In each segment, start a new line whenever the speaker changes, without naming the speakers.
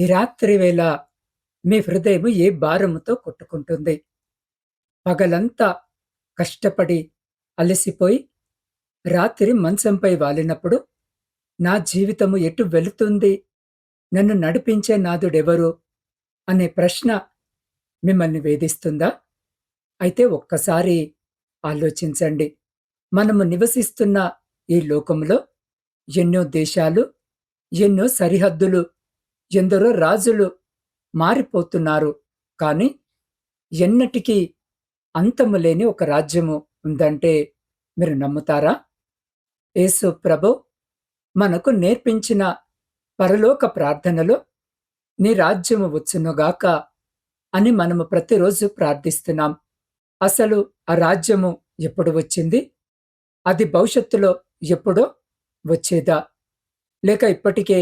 ఈ రాత్రి వేళ మీ హృదయము ఏ భారముతో కొట్టుకుంటుంది? పగలంతా కష్టపడి అలసిపోయి రాత్రి మంచంపై వాలినప్పుడు నా జీవితము ఎటు వెళుతుంది? నన్ను నడిపించే నాథుడెవరు? అనే ప్రశ్న మిమ్మల్ని వేధిస్తుందా? అయితే ఒక్కసారి ఆలోచించండి. మనము నివసిస్తున్న ఈ లోకంలో ఎన్నో దేశాలు, ఎన్నో సరిహద్దులు, ఎందరో రాజులు మారిపోతున్నారు. కానీ ఎన్నటికీ అంతము లేని ఒక రాజ్యము ఉందంటే మీరు నమ్ముతారా? యేసు ప్రభు మనకు నేర్పించిన పరలోక ప్రార్థనలో నీ రాజ్యము వచ్చునుగాక అని మనము ప్రతిరోజు ప్రార్థిస్తున్నాం. అసలు ఆ రాజ్యము ఎప్పుడు వచ్చింది? అది భవిష్యత్తులో ఎప్పుడో వచ్చేదా? లేక ఇప్పటికే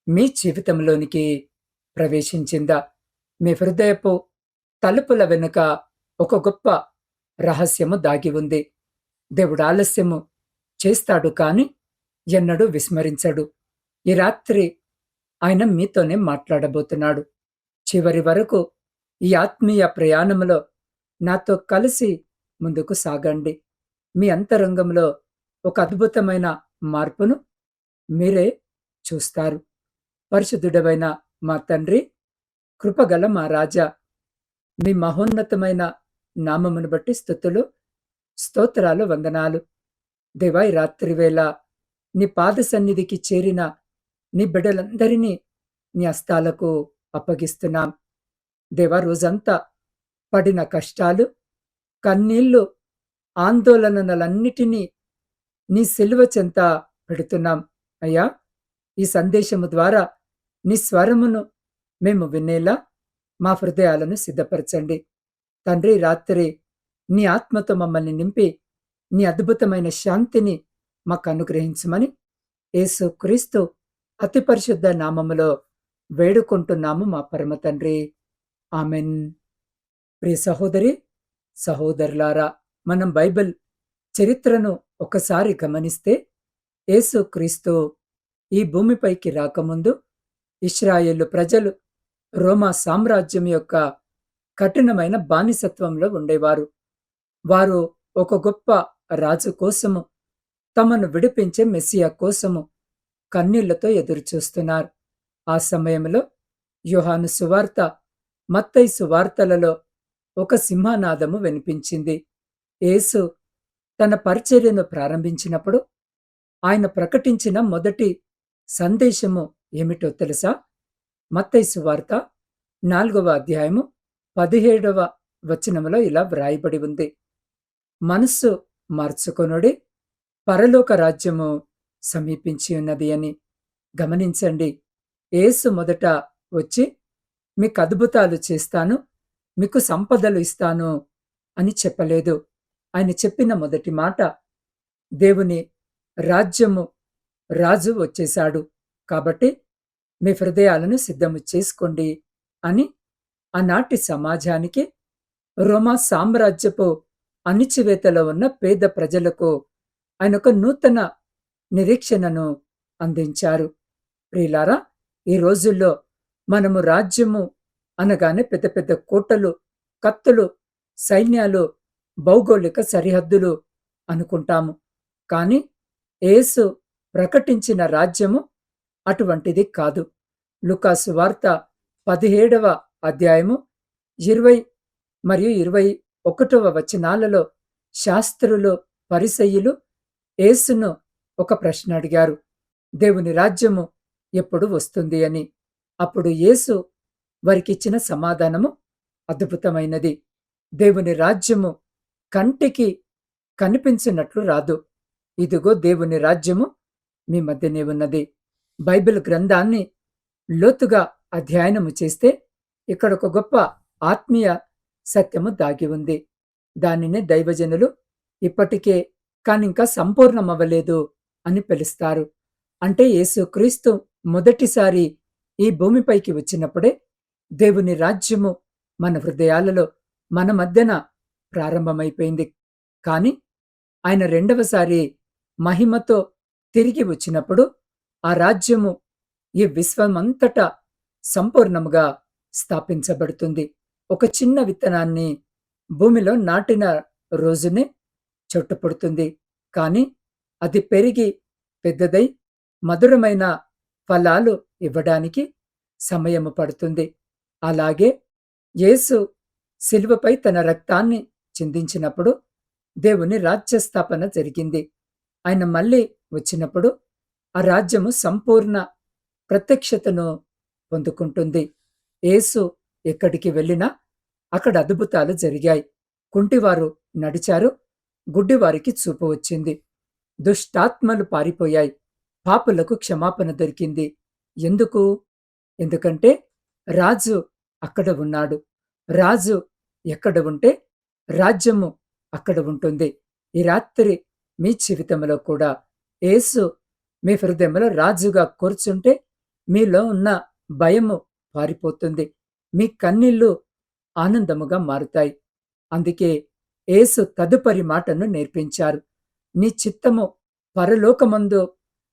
మీ జీవితంలోనికి ప్రవేశించిందా? మీ హృదయపు తలుపుల వెనుక ఒక గొప్ప రహస్యము దాగి ఉంది. దేవుడు ఆలస్యము చేస్తాడు కాని ఎన్నడూ విస్మరించడు. ఈ రాత్రి ఆయన మీతోనే మాట్లాడబోతున్నాడు. చివరి వరకు ఈ ఆత్మీయ ప్రయాణంలో నాతో కలిసి ముందుకు సాగండి. మీ అంతరంగంలో ఒక అద్భుతమైన మార్పును మీరే చూస్తారు. పరిశుద్ధుడవైన మా తండ్రి, కృపగల మా రాజా, మీ మహోన్నతమైన నామమును బట్టి స్తుతులు, స్తోత్రాలు, వందనాలు. దేవా, ఈ రాత్రివేళ నీ పాద సన్నిధికి చేరిన నీ బిడ్డలందరినీ నీ హస్తాలకు అప్పగిస్తున్నాం. దేవా, రోజంతా పడిన కష్టాలు, కన్నీళ్లు, ఆందోళనలన్నిటినీ నీ సిలువ చెంత పెడుతున్నాం. అయ్యా, ఈ సందేశము ద్వారా నీ స్వరమును మేము వినేలా మా హృదయాలను సిద్ధపరచండి. తండ్రి, రాత్రి నీ ఆత్మతో మమ్మల్ని నింపి నీ అద్భుతమైన శాంతిని మాకు అనుగ్రహించమని యేసు క్రీస్తు అతి పరిశుద్ధ నామములో వేడుకుంటున్నాము మా పరమ తండ్రి. ఆమెన్. ప్రియ సహోదరి, సహోదరులారా, మనం బైబిల్ చరిత్రను ఒకసారి గమనిస్తే యేసు క్రీస్తు ఈ భూమిపైకి రాకముందు ఇశ్రాయేలు ప్రజలు రోమా సామ్రాజ్యం యొక్క కఠినమైన బానిసత్వంలో ఉండేవారు. వారు ఒక గొప్ప రాజు కోసము, తమను విడిపించే మెస్సియా కోసము కన్నీళ్లతో ఎదురుచూస్తున్నారు. ఆ సమయంలో యోహాను సువార్త, మత్తయి సువార్తలలో ఒక సింహనాదము వినిపించింది. యేసు తన పరిచర్యను ప్రారంభించినప్పుడు ఆయన ప్రకటించిన మొదటి సందేశము ఏమిటో తెలుసా? మత్తయి సువార్త 4వ అధ్యాయము 17వ వచనములో ఇలా వ్రాయబడి ఉంది: మనస్సు మార్చుకొనుడి, పరలోక రాజ్యము సమీపించి ఉన్నది అని. గమనించండి, యేసు మొదట వచ్చి మీకు అద్భుతాలు చేస్తాను, మీకు సంపదలు ఇస్తాను అని చెప్పలేదు. ఆయన చెప్పిన మొదటి మాట, దేవుని రాజ్యము, రాజు వచ్చేశాడు కాబట్టి మీ హృదయాలను సిద్ధము చేసుకోండి అని ఆనాటి సమాజానికి, రోమా సామ్రాజ్యపు అణిచివేతలో ఉన్న పేద ప్రజలకు ఆయన ఒక నూతన నిరీక్షణను అందించారు. ప్రియులారా, ఈ రోజుల్లో మనము రాజ్యము అనగానే పెద్ద పెద్ద కోటలు, కత్తులు, సైన్యాలు, భౌగోళిక సరిహద్దులు అనుకుంటాము. కానీ యేసు ప్రకటించిన రాజ్యము అటువంటిది కాదు. లూకాసు వార్త 17వ అధ్యాయము 20 మరియు 21వ వచనాలలో శాస్త్రులు, పరిసయ్యులు యేసును ఒక ప్రశ్న అడిగారు, దేవుని రాజ్యము ఎప్పుడు వస్తుంది అని. అప్పుడు యేసు వారికిచ్చిన సమాధానము అద్భుతమైనది. దేవుని రాజ్యము కంటికి కనిపించినట్లు రాదు. ఇదిగో దేవుని రాజ్యము మీ మధ్యనే ఉన్నది. బైబిల్ గ్రంథాన్ని లోతుగా అధ్యయనము చేస్తే ఇక్కడ ఒక గొప్ప ఆత్మీయ సత్యము దాగి ఉంది. దానినే దైవజనులు ఇప్పటికే కానింకా సంపూర్ణమవ్వలేదు అని పిలుస్తారు. అంటే యేసుక్రీస్తు మొదటిసారి ఈ భూమిపైకి వచ్చినప్పుడే దేవుని రాజ్యము మన హృదయాలలో, మన మధ్యన ప్రారంభమైపోయింది. కాని ఆయన రెండవసారి మహిమతో తిరిగి వచ్చినప్పుడు ఆ రాజ్యము ఈ విశ్వమంతటా సంపూర్ణముగా స్థాపించబడుతుంది. ఒక చిన్న విత్తనాన్ని భూమిలో నాటిన రోజునే చెట్టు పుడుతుంది. కానీ అది పెరిగి పెద్దదై మధురమైన ఫలాలు ఇవ్వడానికి సమయము పడుతుంది. అలాగే యేసు శిలువపై తన రక్తాన్ని చిందించినప్పుడు దేవుని రాజ్య స్థాపన జరిగింది. ఆయన మళ్ళీ వచ్చినప్పుడు ఆ రాజ్యము సంపూర్ణ ప్రత్యక్షతను పొందుకుంటుంది. యేసు ఎక్కడికి వెళ్ళినా అక్కడ అద్భుతాలు జరిగాయి. కుంటివారు నడిచారు, గుడ్డివారికి చూపు వచ్చింది. దుష్టాత్మలు పారిపోయాయి, పాపులకు క్షమాపణ దొరికింది. ఎందుకు? ఎందుకంటే రాజు అక్కడ ఉన్నాడు. రాజు ఎక్కడ ఉంటే రాజ్యము అక్కడ ఉంటుంది. ఈ రాత్రి మీ జీవితంలో కూడా యేసు మీ హృదయంలో రాజుగా కూర్చుంటే మీలో ఉన్న భయము పారిపోతుంది. మీ కన్నీళ్లు ఆనందముగా మారుతాయి. అందుకే యేసు తదుపరి మాటను నేర్పించారు. నీ చిత్తము పరలోకమందు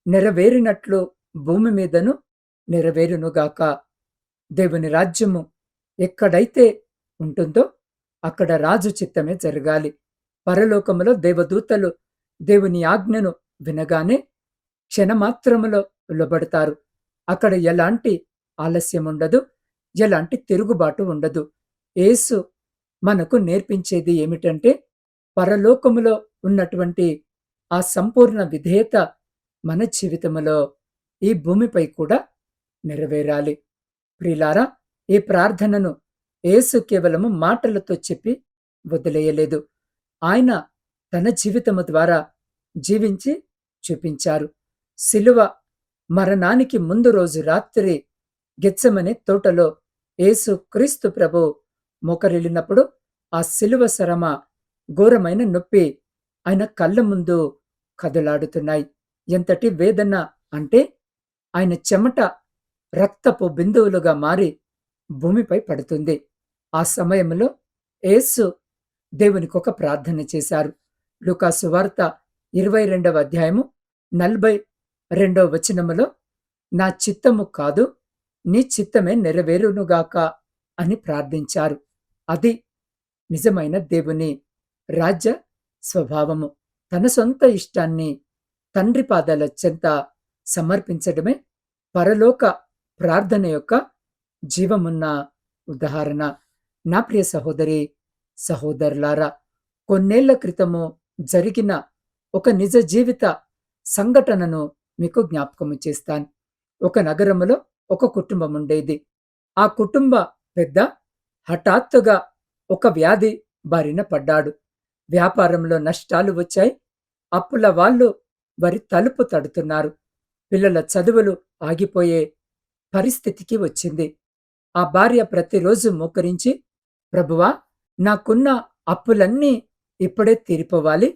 నెరవేరినట్లు భూమి మీదను నెరవేరునుగాక. దేవుని రాజ్యము ఎక్కడైతే ఉంటుందో అక్కడ రాజు చిత్తమే జరగాలి. పరలోకములో దేవదూతలు దేవుని ఆజ్ఞను వినగానే క్షణమాత్రములో లోబడతారు. అక్కడ ఎలాంటి ఆలస్యం ఉండదు, ఎలాంటి తిరుగుబాటు ఉండదు. యేసు మనకు నేర్పించేది ఏమిటంటే పరలోకములో ఉన్నటువంటి ఆ సంపూర్ణ విధేయత మన జీవితంలో ఈ భూమిపై కూడా నెరవేరాలి. ప్రియులారా, ఈ ప్రార్థనను యేసు కేవలము మాటలతో చెప్పి వదిలేయలేదు. ఆయన తన జీవితము ద్వారా జీవించి చూపించారు. శిలువ మరణానికి ముందు రోజు రాత్రి గెత్సెమనే తోటలో యేసు క్రీస్తు ప్రభు మోకరిల్లినప్పుడు ఆ శిలువ శరమ ఘోరమైన నొప్పి ఆయన కళ్ళ ముందు కదలాడుతున్నాయి. ఎంతటి వేదన అంటే ఆయన చెమట రక్తపు బిందువులుగా మారి భూమిపై పడుతుంది. ఆ సమయంలో యేసు దేవునికి ఒక ప్రార్థన చేశారు. లూకా సువార్త 22వ అధ్యాయము 42వ వచనములో, నా చిత్తము కాదు నీ చిత్తమే నెరవేరునుగాక అని ప్రార్థించారు. అది నిజమైన దేవుని రాజ్య స్వభావము. తన సొంత ఇష్టాన్ని తండ్రి పాదాల చెంత సమర్పించడమే పరలోక ప్రార్థన యొక్క జీవమున్న ఉదాహరణ. నా ప్రియ సహోదరి సహోదరులారా, కొన్నేళ్ల క్రితము జరిగిన ఒక నిజ జీవిత సంఘటనను మీకు జ్ఞాపకము చేస్తాను. ఒక నగరములో ఒక కుటుంబం ఉండేది. ఆ కుటుంబ పెద్ద హఠాత్తుగా ఒక వ్యాధి బారిన పడ్డాడు. వ్యాపారంలో నష్టాలు వచ్చాయి. అప్పుల వాళ్ళు వారి తలుపు తడుతున్నారు. పిల్లల చదువులు ఆగిపోయే పరిస్థితికి వచ్చింది. ఆ భార్య ప్రతిరోజు మోకరించి, ప్రభువా, నాకున్న అప్పులన్నీ ఇప్పుడే తీరిపోవాలి,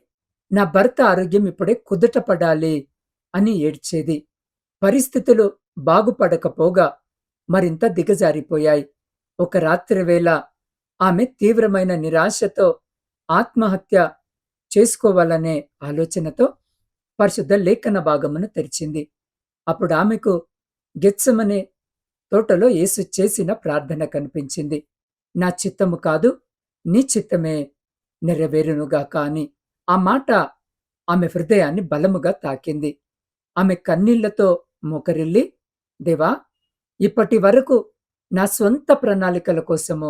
నా భర్త ఆరోగ్యం ఇప్పుడే కుదుటపడాలి అని ఏడ్చేది. పరిస్థితులు బాగుపడకపోగా మరింత దిగజారిపోయాయి. ఒక రాత్రి వేళ ఆమె తీవ్రమైన నిరాశతో ఆత్మహత్య చేసుకోవాలనే ఆలోచనతో పరిశుద్ధ లేఖన భాగమును తెరిచింది. అప్పుడు ఆమెకు గెత్సెమనే తోటలో యేసు చేసిన ప్రార్థన కనిపించింది. నా చిత్తము కాదు నీ చిత్తమే నెరవేరునుగాక అని. ఆ మాట ఆమె హృదయాన్ని బలముగా తాకింది. ఆమె కన్నీళ్లతో మోకరిల్లి, దేవా, ఇప్పటి వరకు నా స్వంత ప్రణాళికల కోసము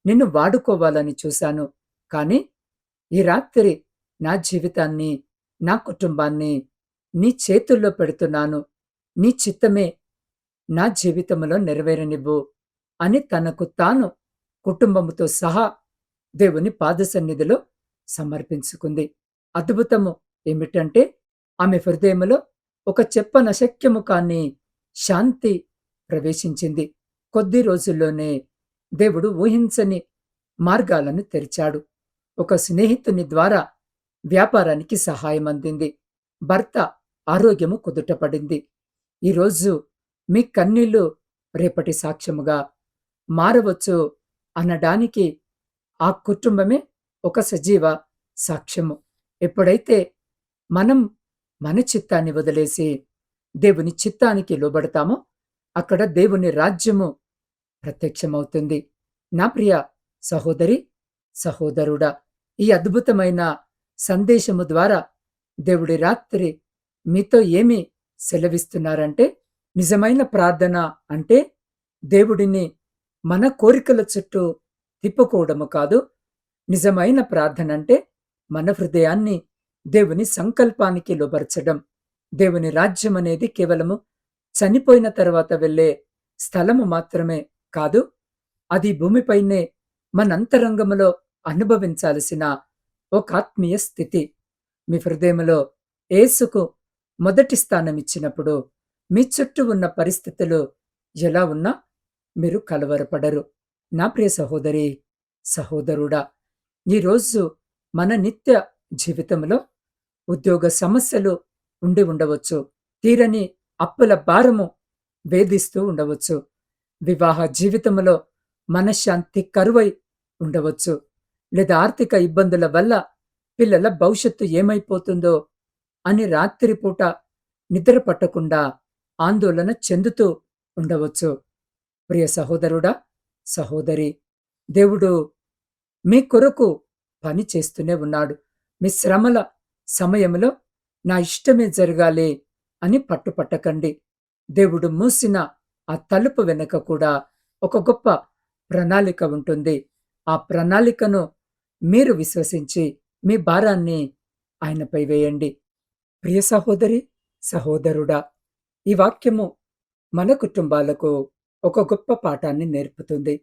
నిన్ను వాడుకోవాలని చూశాను. కాని ఈ రాత్రి నా జీవితాన్ని, నా కుటుంబాన్ని నీ చేతుల్లో పెడుతున్నాను. నీ చిత్తమే నా జీవితంలో నెరవేరనివ్వు అని తనకు తాను కుటుంబముతో సహా దేవుని పాద సన్నిధిలో సమర్పించుకుంది. అద్భుతము ఏమిటంటే ఆమె హృదయములో ఒక చెప్పనశక్యము కాని శాంతి ప్రవేశించింది. కొద్ది రోజుల్లోనే దేవుడు ఊహించని మార్గాలను తెరిచాడు. ఒక స్నేహితుని ద్వారా వ్యాపారానికి సహాయం అందింది. భర్త ఆరోగ్యము కుదుటపడింది. ఈరోజు మీ కన్నీళ్లు రేపటి సాక్ష్యముగా మారవచ్చు అనడానికి ఆ కుటుంబమే ఒక సజీవ సాక్ష్యము. ఎప్పుడైతే మనం మన చిత్తాన్ని వదిలేసి దేవుని చిత్తానికి లోబడతామో అక్కడ దేవుని రాజ్యము ప్రత్యక్షమవుతుంది. నా ప్రియ సహోదరి, సహోదరుడా, ఈ అద్భుతమైన సందేశము ద్వారా దేవుడి రాత్రి మీతో ఏమి సెలవిస్తున్నారంటే, నిజమైన ప్రార్థన అంటే దేవుడిని మన కోరికల చుట్టూ తిప్పుకోవడము కాదు. నిజమైన ప్రార్థన అంటే మన హృదయాన్ని దేవుని సంకల్పానికి లోబరచడం. దేవుని రాజ్యం అనేది కేవలము చనిపోయిన తర్వాత వెళ్ళే స్థలము మాత్రమే కాదు. అది భూమిపైనే మన అంతరంగములో అనుభవించాల్సిన ఒక ఆత్మీయ స్థితి. మీ హృదయములో యేసుకు మొదటి స్థానం ఇచ్చినప్పుడు మీ చుట్టూ ఉన్న పరిస్థితులు ఎలా ఉన్నా మీరు కలవరపడరు. నా ప్రియ సహోదరి, సహోదరుడా, ఈరోజు మన నిత్య జీవితంలో ఉద్యోగ సమస్యలు ఉండి ఉండవచ్చు. తీరని అప్పుల భారము వేధిస్తూ ఉండవచ్చు. వివాహ జీవితంలో మనశ్శాంతి కరువై ఉండవచ్చు. లేదా ఆర్థిక ఇబ్బందుల వల్ల పిల్లల భవిష్యత్తు ఏమైపోతుందో అని రాత్రిపూట నిద్ర పట్టకుండా ఆందోళన చెందుతూ ఉండవచ్చు. ప్రియ సహోదరుడా, సహోదరి, దేవుడు మీ కొరకు పని చేస్తూనే ఉన్నాడు. మీ శ్రమల సమయంలో నా ఇష్టమే జరగాలి అని పట్టుపట్టకండి. దేవుడు మూసిన ఆ తలుపు వెనుక కూడా ఒక గొప్ప ప్రణాళిక ఉంటుంది. ఆ ప్రణాళికను మీరు విశ్వసించి మీ భారాన్ని ఆయనపై వేయండి. ప్రియ సహోదరి, సహోదరుడా, ఈ వాక్యము మన కుటుంబాలకు ఒక గొప్ప పాఠాన్ని నేర్పుతుంది.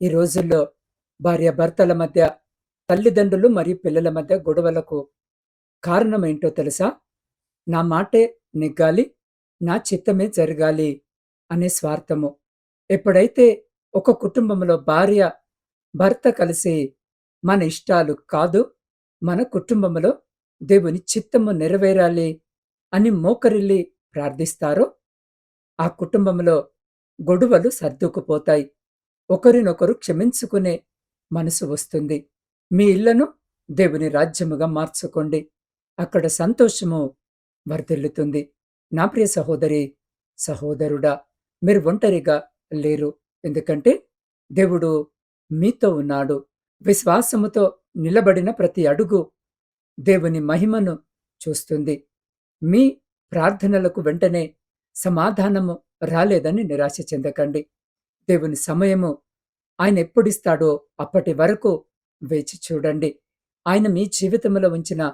ఈ రోజుల్లో భార్యాభర్తల మధ్య, తల్లిదండ్రులు మరియు పిల్లల మధ్య గొడవలకు కారణమేంటో తెలుసా? నా మాటే నెగ్గాలి, నా చిత్తమే జరగాలి అనే స్వార్థము. ఎప్పుడైతే ఒక కుటుంబంలో భార్య, భర్త కలిసి మన ఇష్టాలు కాదు, మన కుటుంబంలో దేవుని చిత్తము నెరవేరాలి అని మోకరిల్లి ప్రార్థిస్తారో, ఆ కుటుంబంలో గొడవలు సర్దుకుపోతాయి. ఒకరినొకరు క్షమించుకునే మనసు వస్తుంది. మీ ఇళ్లను దేవుని రాజ్యముగా మార్చుకోండి. అక్కడ సంతోషము వర్ధిల్లుతుంది. నా ప్రియ సహోదరి, సహోదరుడా, మీరు ఒంటరిగా లేరు. ఎందుకంటే దేవుడు మీతో ఉన్నాడు. విశ్వాసముతో నిలబడిన ప్రతి అడుగు దేవుని మహిమను చూస్తుంది. మీ ప్రార్థనలకు వెంటనే సమాధానము రాలేదని నిరాశ చెందకండి. దేవుని సమయము ఆయన ఎప్పుడిస్తాడో అప్పటి వరకు వేచి చూడండి. ఆయన మీ జీవితంలో ఉంచిన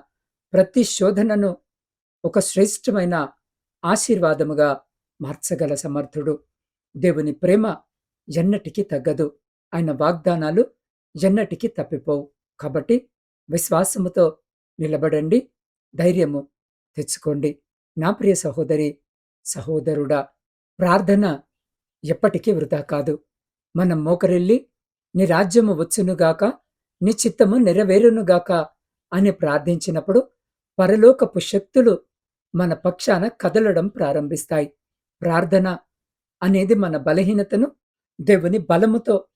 ప్రతి శోధనను ఒక శ్రేష్టమైన ఆశీర్వాదముగా మార్చగల సమర్థుడు. దేవుని ప్రేమ ఎన్నటికీ తగ్గదు. ఆయన వాగ్దానాలు ఎన్నటికీ తప్పిపోవు. కాబట్టి విశ్వాసముతో నిలబడండి, ధైర్యము తెచ్చుకోండి. నా ప్రియ సహోదరి, సహోదరుడా, ప్రార్థన ఎప్పటికీ వృధా కాదు. మనం మోకరిల్లి నీ రాజ్యము వచ్చునుగాక, నీ చిత్తము నెరవేరునుగాక అని ప్రార్థించినప్పుడు పరలోకపు శక్తులు మన పక్షాన కదలడం ప్రారంభిస్తాయి. ప్రార్థన అనేది మన బలహీనతను దేవుని బలముతో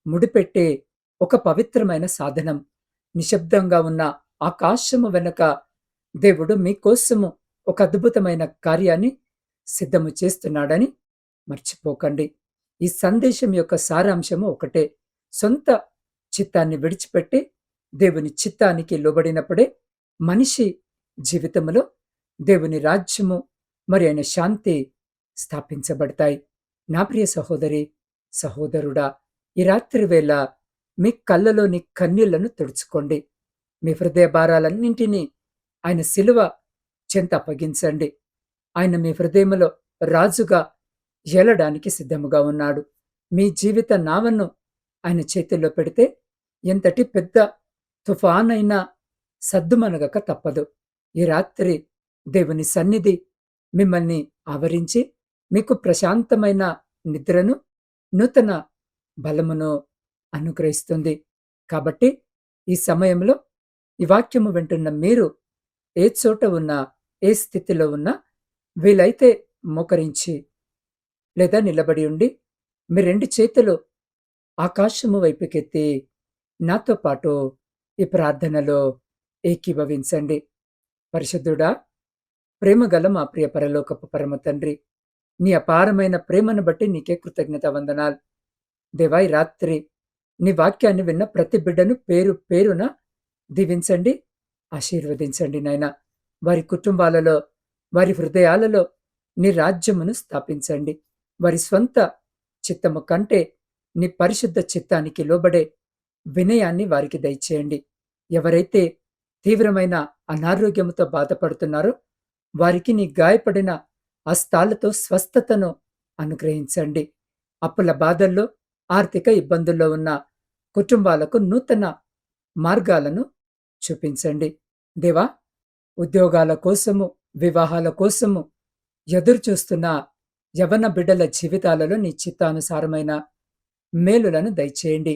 ముడిపెట్టే ఒక పవిత్రమైన సాధనం. నిశ్శబ్దంగా ఉన్న ఆకాశము వెనుక దేవుడు మీకోసము ఒక అద్భుతమైన కార్యాన్ని సిద్ధము చేస్తున్నాడని మర్చిపోకండి. ఈ సందేశం యొక్క సారాంశము ఒకటే. సొంత చిత్తాన్ని విడిచిపెట్టి దేవుని చిత్తానికి లోబడినప్పుడే మనిషి జీవితంలో దేవుని రాజ్యము మరి ఆయన శాంతి స్థాపించబడతాయి. నా ప్రియ సహోదరి, సహోదరుడా, ఈ రాత్రి వేళ మీ కళ్ళలోని కన్నీళ్లను తుడుచుకోండి. మీ హృదయ భారాలన్నింటినీ ఆయన శిలువ చెంత అప్పగించండి. ఆయన మీ హృదయములో రాజుగా ఏలడానికి సిద్ధముగా ఉన్నాడు. మీ జీవిత నావను ఆయన చేతుల్లో పెడితే ఎంతటి పెద్ద తుఫానైనా సద్దుమణగక తప్పదు. ఈ రాత్రి దేవుని సన్నిధి మిమ్మల్ని ఆవరించి మీకు ప్రశాంతమైన నిద్రను, నూతన బలమును అనుగ్రహిస్తుంది. కాబట్టి ఈ సమయంలో ఈ వాక్యము వింటున్న మీరు ఏ చోట ఉన్నా, ఏ స్థితిలో ఉన్నా వీలైతే మోకరించి లేదా నిలబడి ఉండి మీ రెండు చేతులు ఆకాశము వైపుకెత్తి నాతో పాటు ఈ ప్రార్థనలో ఏకీభవించండి. పరిశుద్ధుడా, ప్రేమగల మా ప్రియ పరలోకపు పరమ తండ్రి, నీ అపారమైన ప్రేమను బట్టి నీకే కృతజ్ఞత వందనాలు. దేవా ఈ రాత్రి నీ వాక్యాన్ని విన్న ప్రతి బిడ్డను పేరు పేరున దీవించండి, ఆశీర్వదించండి నాయన. వారి కుటుంబాలలో, వారి హృదయాలలో నీ రాజ్యమును స్థాపించండి. వారి స్వంత చిత్తము కంటే నీ పరిశుద్ధ చిత్తానికి లోబడే వినయాన్ని వారికి దయచేయండి. ఎవరైతే తీవ్రమైన అనారోగ్యముతో బాధపడుతున్నారో వారికి నీ గాయపడిన హస్తాలతో స్వస్థతను అనుగ్రహించండి. అప్పుల బాధల్లో, ఆర్థిక ఇబ్బందుల్లో ఉన్న కుటుంబాలకు నూతన మార్గాలను చూపించండి. దేవా, ఉద్యోగాల కోసము, వివాహాల కోసము ఎదురు చూస్తున్న యవ్వన బిడ్డల జీవితాలలో నీ చిత్తానుసారమైన మేలులను దయచేయండి.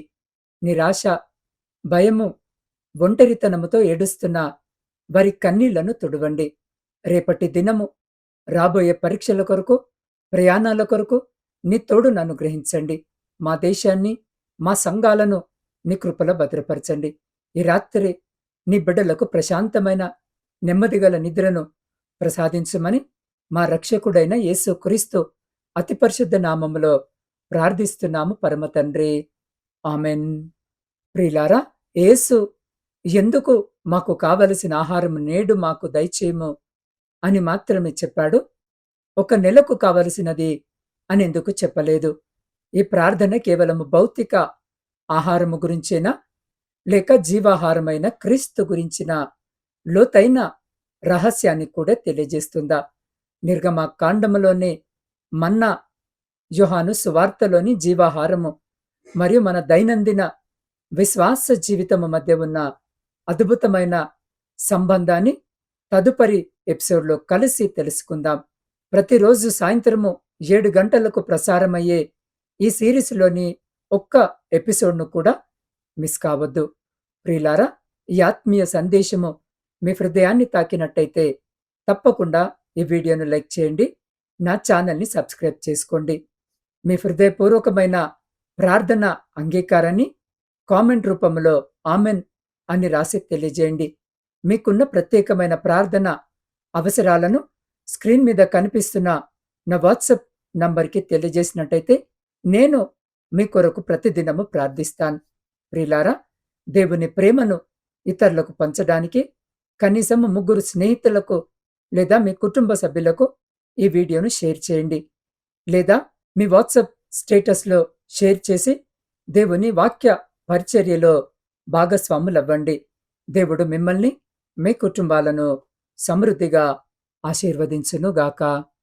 నిరాశ, భయము, ఒంటరితనముతో ఏడుస్తున్న వారి కన్నీళ్లను తుడవండి. రేపటి దినము, రాబోయే పరీక్షల కొరకు, ప్రయాణాల కొరకు నీ తోడును అనుగ్రహించండి. మా దేశాన్ని, మా సంఘాలను నీ కృపలో భద్రపరచండి. ఈ రాత్రి నీ బిడ్డలకు ప్రశాంతమైన, నెమ్మదిగల నిద్రను ప్రసాదించమని మా రక్షకుడైన యేసు క్రీస్తు అతి పరిశుద్ధ నామములో ప్రార్థిస్తున్నాము పరమ తండ్రి. ఆమెన్. ప్రియులారా, యేసు ఎందుకు మాకు కావలసిన ఆహారం నేడు మాకు దయచేయము అని మాత్రమే చెప్పాడు. ఒక నెలకు కావలసినది అని ఎందుకు చెప్పలేదు? ఈ ప్రార్థన కేవలము భౌతిక ఆహారము గురించేనా, లేక జీవాహారమైన క్రీస్తు గురించిన లోతైన రహస్యాన్ని కూడా తెలియజేస్తుందా? నిర్గమకాండములోని మన్నా, యోహాను సువార్తలోని జీవాహారము మరియు మన దైనందిన విశ్వాస జీవితము మధ్య ఉన్న అద్భుతమైన సంబంధాన్ని తదుపరి ఎపిసోడ్లో కలిసి తెలుసుకుందాం. ప్రతిరోజు సాయంత్రము 7 గంటలకు ప్రసారమయ్యే ఈ సిరీస్లోని ఒక్క ఎపిసోడ్ను కూడా మిస్ కావద్దు. ప్రియులారా, ఈ ఆత్మీయ సందేశము మీ హృదయాన్ని తాకినట్టయితే తప్పకుండా ఈ వీడియోను లైక్ చేయండి, నా ఛానల్ని సబ్స్క్రైబ్ చేసుకోండి. మీ హృదయపూర్వకమైన ప్రార్థన అంగీకారాన్ని కామెంట్ రూపంలో ఆమెన్ అని రాసి తెలియజేయండి. మీకున్న ప్రత్యేకమైన ప్రార్థన అవసరాలను స్క్రీన్ మీద కనిపిస్తున్న నా వాట్సాప్ నంబర్కి తెలియజేసినట్టయితే నేను మీ కొరకు ప్రతిదినము ప్రార్థిస్తాను. ప్రియులారా, దేవుని ప్రేమను ఇతరులకు పంచడానికి కనీసం 3 స్నేహితులకు లేదా మీ కుటుంబ సభ్యులకు ఈ వీడియోను షేర్ చేయండి. లేదా మీ వాట్సాప్ స్టేటస్లో షేర్ చేసి దేవుని వాక్య పరిచర్యలో భాగస్వాములవ్వండి. దేవుడు మిమ్మల్ని, మీ కుటుంబాలను సమృద్ధిగా ఆశీర్వదించునుగాక.